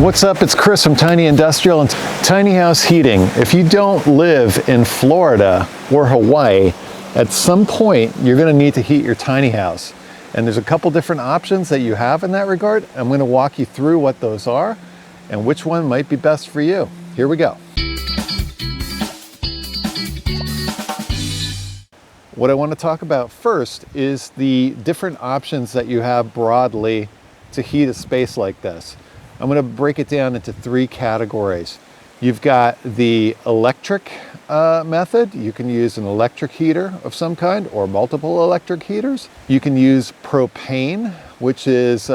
What's up? It's Chris from Tiny Industrial and Tiny House Heating. If you don't live in Florida or Hawaii, at some point you're going to need to heat your tiny house. And there's a couple different options that you have in that regard. I'm going to walk you through what those are and which one might be best for you. Here we go. What I want to talk about first is the different options that you have broadly to heat a space like this. I'm going to break it down into three categories. You've got the electric method. You can use an electric heater of some kind or multiple electric heaters. You can use propane, which is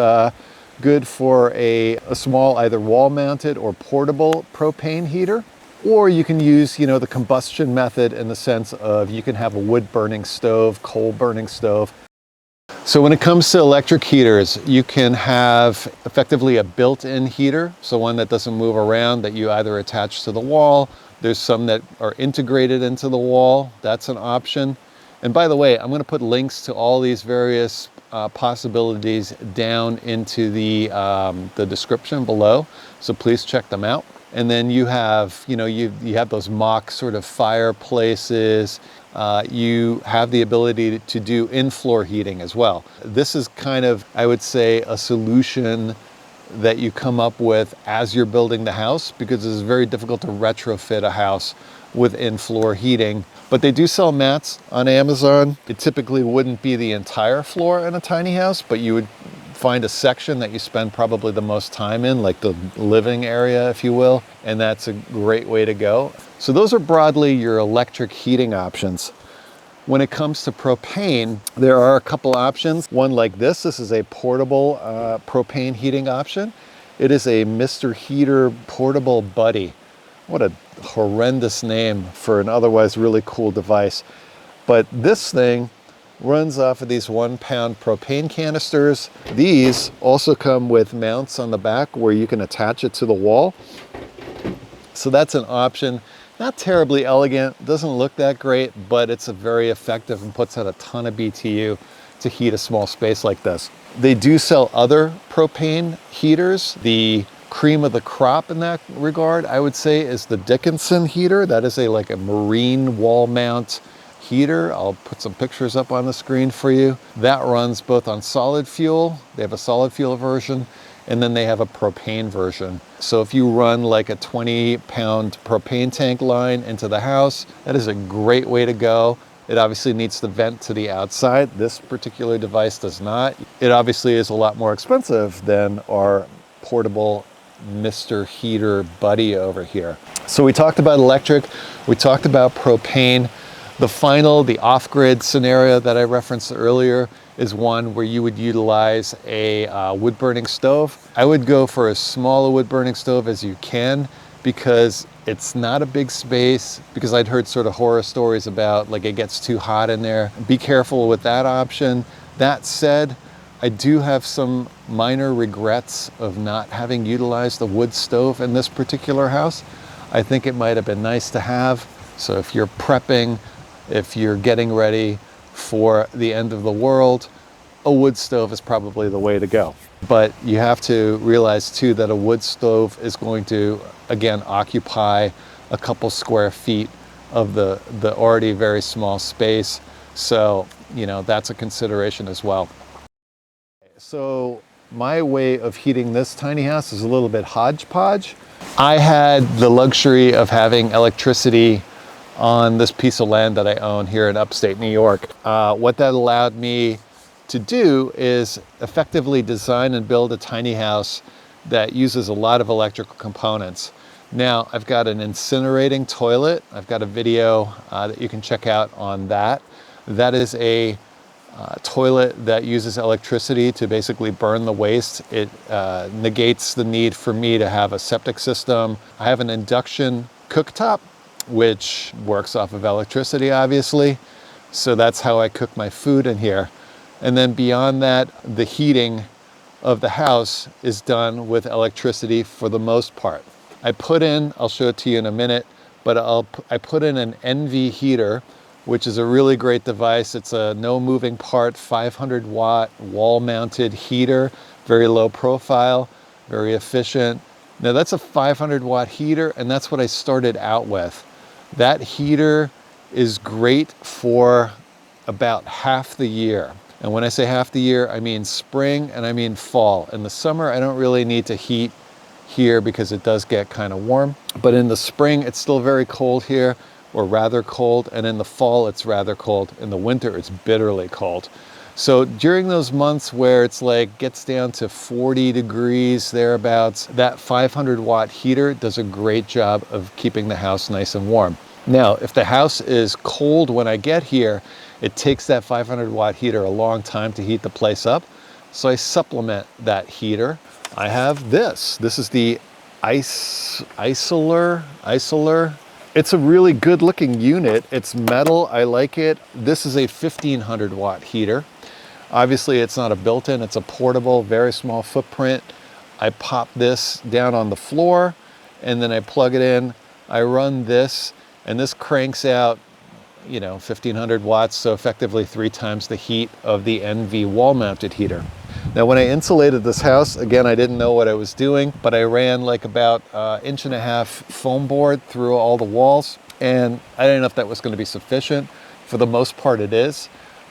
good for a small either wall-mounted or portable propane heater. Or you can use, the combustion method in the sense of you can have a wood-burning stove, coal-burning stove. So when it comes to electric heaters, you can have effectively a built-in heater, so one that doesn't move around, that you either attach to the wall. There's some that are integrated into the wall. That's an option. And by the way, I'm going to put links to all these various possibilities down into the description below, so please check them out. And then you have, you have those mock sort of fireplaces. You have the ability to do in-floor heating as well. This is kind of, I would say, a solution that you come up with as you're building the house, because it's very difficult to retrofit a house with in-floor heating. But they do sell mats on Amazon. It typically wouldn't be the entire floor in a tiny house, but you would find a section that you spend probably the most time in, like the living area, if you will, and that's a great way to go. So those are broadly your electric heating options. When it comes to propane, there are a couple options. One like this is a portable propane heating option. It is a Mr. Heater Portable Buddy. What a horrendous name for an otherwise really cool device. But this thing runs off of these 1-pound propane canisters. These also come with mounts on the back where you can attach it to the wall. So that's an option. Not terribly elegant, doesn't look that great, but it's a very effective and puts out a ton of BTU to heat a small space like this. They do sell other propane heaters. The cream of the crop in that regard, I would say, is the Dickinson heater. That is like a marine wall mount heater. I'll put some pictures up on the screen for you. That runs both on solid fuel. They have a solid fuel version, and then they have a propane version. So if you run like a 20-pound propane tank line into the house, that is a great way to go. It obviously needs to vent to the outside. This particular device does not. It obviously is a lot more expensive than our portable Mr. Heater Buddy over here. So we talked about electric, we talked about propane. The off-grid scenario that I referenced earlier is one where you would utilize a wood-burning stove. I would go for as small a wood-burning stove as you can, because it's not a big space, because I'd heard sort of horror stories about like it gets too hot in there. Be careful with that option. That said, I do have some minor regrets of not having utilized the wood stove in this particular house. I think it might have been nice to have. So if you're prepping, if you're getting ready for the end of the world, a wood stove is probably the way to go. But you have to realize too that a wood stove is going to, again, occupy a couple square feet of the already very small space. So, that's a consideration as well. So my way of heating this tiny house is a little bit hodgepodge. I had the luxury of having electricity on this piece of land that I own here in upstate New York. What that allowed me to do is effectively design and build a tiny house that uses a lot of electrical components. Now, I've got an incinerating toilet. I've got a video that you can check out on that. That is a toilet that uses electricity to basically burn the waste. It negates the need for me to have a septic system. I have an induction cooktop, which works off of electricity, obviously. So that's how I cook my food in here. And then beyond that, the heating of the house is done with electricity for the most part. I put in, I'll show it to you in a minute, but I put in an Envi Heater, which is a really great device. It's a no moving part, 500 watt wall mounted heater, very low profile, very efficient. Now that's a 500 watt heater, and that's what I started out with. That heater is great for about half the year. And when I say half the year, I mean spring and I mean fall. In the summer, I don't really need to heat here because it does get kind of warm. But in the spring, it's still very cold here, or rather cold. And in the fall, it's rather cold. In the winter, it's bitterly cold. So during those months where it's like gets down to 40 degrees thereabouts, that 500 watt heater does a great job of keeping the house nice and warm. Now, if the house is cold when I get here, it takes that 500 watt heater a long time to heat the place up. So I supplement that heater. I have this. This is the Isoler. It's a really good looking unit. It's metal, I like it. This is a 1500 watt heater. Obviously it's not a built-in, it's a portable, very small footprint. I pop this down on the floor and then I plug it in. I run this and this cranks out, 1500 watts, so effectively 3 times the heat of the Envi wall-mounted heater. Now when I insulated this house, again, I didn't know what I was doing, but I ran like about 1.5 inch foam board through all the walls, and I didn't know if that was going to be sufficient. For the most part it is,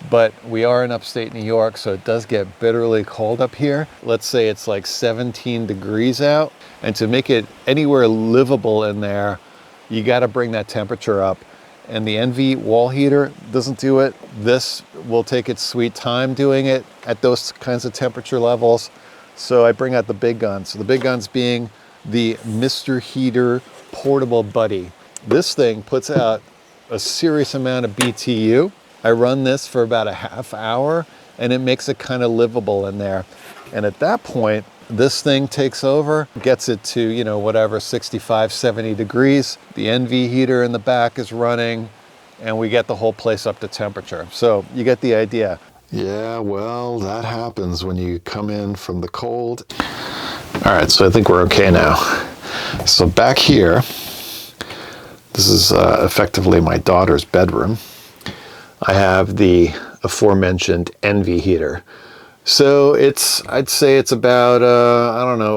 but we are in upstate New York, so it does get bitterly cold up here. Let's say it's like 17 degrees out, and to make it anywhere livable in there, you got to bring that temperature up. And the Envi wall heater doesn't do it. This will take its sweet time doing it at those kinds of temperature levels. So I bring out the big guns. So the big guns being the Mr. Heater Portable Buddy. This thing puts out a serious amount of BTU. I run this for about a half hour and it makes it kind of livable in there. And at that point, this thing takes over, gets it to, whatever, 65, 70 degrees. The Envi heater in the back is running and we get the whole place up to temperature. So you get the idea. Yeah, well, that happens when you come in from the cold. All right, so I think we're okay now. So back here, this is effectively my daughter's bedroom. I have the aforementioned Envi heater. So I'd say it's about,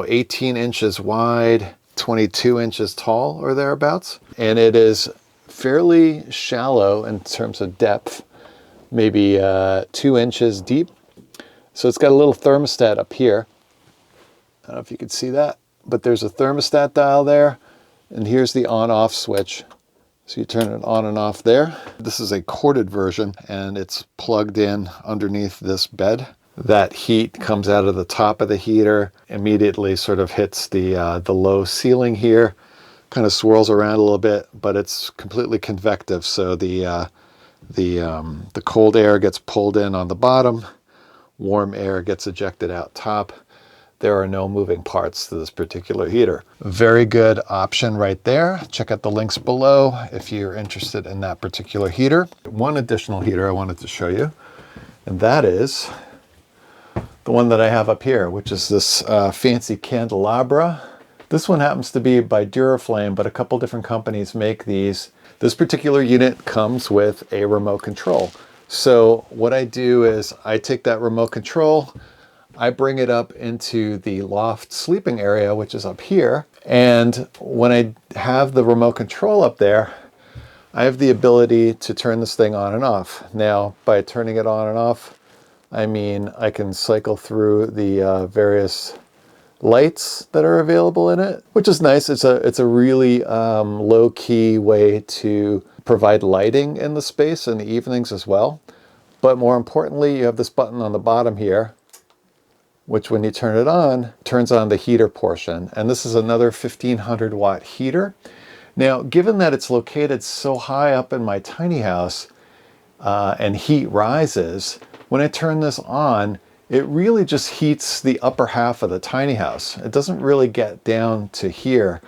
18 inches wide, 22 inches tall or thereabouts. And it is fairly shallow in terms of depth, maybe 2 inches deep. So it's got a little thermostat up here. I don't know if you can see that, but there's a thermostat dial there. And here's the on-off switch. So you turn it on and off there. This is a corded version and it's plugged in underneath this bed. That heat comes out of the top of the heater, immediately sort of hits the low ceiling here, kind of swirls around a little bit, but it's completely convective. So the cold air gets pulled in on the bottom, warm air gets ejected out top. There are no moving parts to this particular heater. Very good option right there. Check out the links below if you're interested in that particular heater. One additional heater I wanted to show you, and that is the one that I have up here, which is this fancy candelabra. This one happens to be by Duraflame, but a couple different companies make these. This particular unit comes with a remote control. So what I do is I take that remote control, I bring it up into the loft sleeping area, which is up here. And when I have the remote control up there, I have the ability to turn this thing on and off. Now, by turning it on and off, I mean, I can cycle through the various lights that are available in it, which is nice. It's a really low-key way to provide lighting in the space in the evenings as well. But more importantly, you have this button on the bottom here, which when you turn it on, turns on the heater portion. And this is another 1500 watt heater. Now, given that it's located so high up in my tiny house and heat rises, when I turn this on, it really just heats the upper half of the tiny house. It doesn't really get down to here,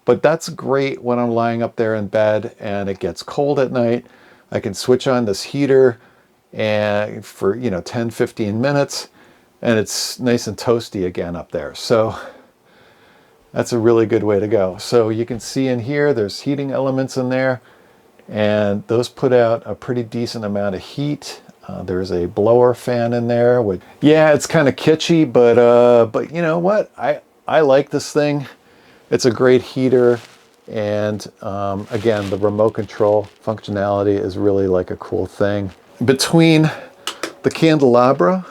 but that's great when I'm lying up there in bed and it gets cold at night. I can switch on this heater and for 10, 15 minutes, and it's nice and toasty again up there. So that's a really good way to go. So you can see in here, there's heating elements in there, and those put out a pretty decent amount of heat. There's a blower fan in there. Yeah, it's kind of kitschy, but you know what? I like this thing. It's a great heater, and again, the remote control functionality is really like a cool thing. Between the candelabra,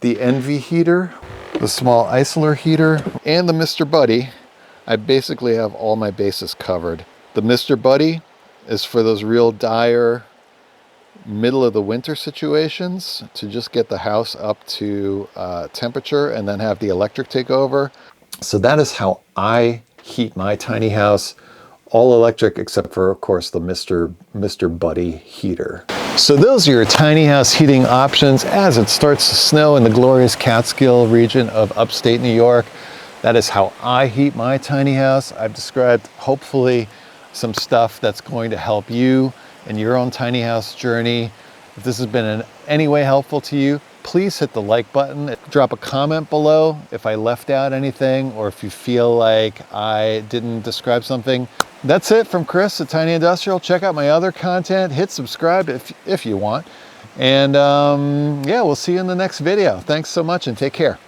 the Envi heater, the small Isolar heater, and the Mr. Buddy, I basically have all my bases covered. The Mr. Buddy is for those real dire middle of the winter situations, to just get the house up to temperature and then have the electric take over. So that is how I heat my tiny house, all electric except for, of course, the Mr. Buddy heater. So those are your tiny house heating options as it starts to snow in the glorious Catskill region of upstate New York. That is how I heat my tiny house. I've described, hopefully, some stuff that's going to help you in your own tiny house journey. If this has been in any way helpful to you, please hit the like button. Drop a comment below if I left out anything, or if you feel like I didn't describe something. That's it from Chris at Tiny Industrial. Check out my other content. Hit subscribe if you want. And yeah, we'll see you in the next video. Thanks so much and take care.